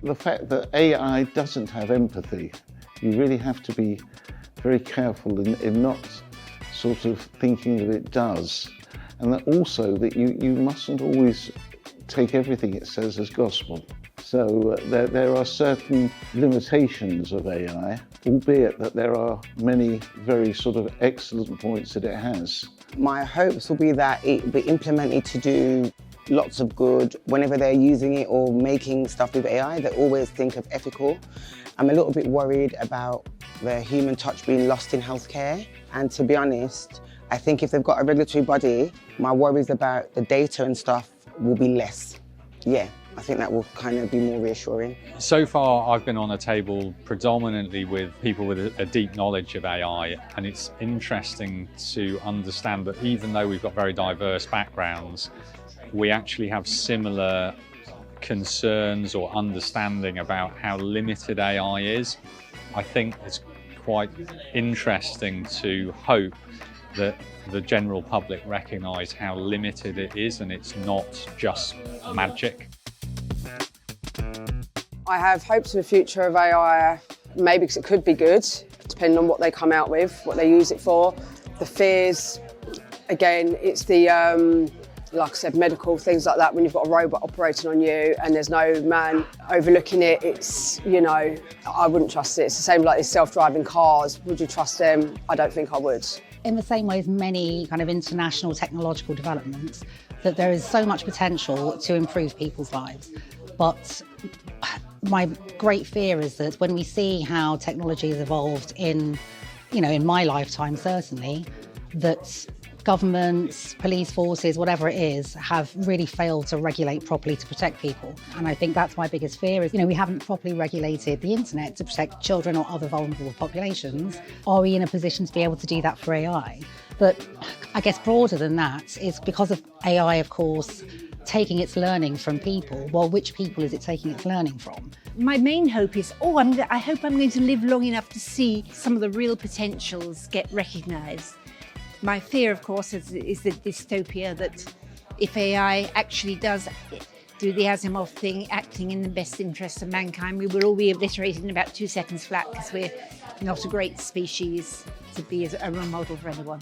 The fact that AI doesn't have empathy, you really have to be very careful in not sort of thinking that it does. And that also that you mustn't always take everything it says as gospel. So there are certain limitations of AI, albeit that there are many very sort of excellent points that it has. My hopes will be that it will be implemented to do lots of good. Whenever they're using it or making stuff with AI, they always think of ethical. I'm a little bit worried about the human touch being lost in healthcare. And to be honest, I think if they've got a regulatory body, my worries about the data and stuff will be less. Yeah, I think that will kind of be more reassuring. So far, I've been on a table predominantly with people with a deep knowledge of AI, and it's interesting to understand that even though we've got very diverse backgrounds, we actually have similar concerns or understanding about how limited AI is. I think it's quite interesting to hope that the general public recognise how limited it is and it's not just magic. I have hopes for the future of AI, maybe because it could be good, depending on what they come out with, what they use it for. The fears, again, it's the, like I said, medical, things like that, when you've got a robot operating on you and there's no man overlooking it, it's, you know, I wouldn't trust it. It's the same like these self-driving cars. Would you trust them? I don't think I would. In the same way as many kind of international technological developments, that there is so much potential to improve people's lives. But my great fear is that when we see how technology has evolved in my lifetime, certainly, that governments, police forces, whatever it is, have really failed to regulate properly to protect people. And I think that's my biggest fear is, we haven't properly regulated the internet to protect children or other vulnerable populations. Are we in a position to be able to do that for AI? But I guess broader than that is because of AI, of course, taking its learning from people. Well, which people is it taking its learning from? My main hope is, I hope I'm going to live long enough to see some of the real potentials get recognised. My fear, of course, is the dystopia that if AI actually does do the Asimov thing, acting in the best interests of mankind, we will all be obliterated in about 2 seconds flat because we're not a great species to be a role model for anyone.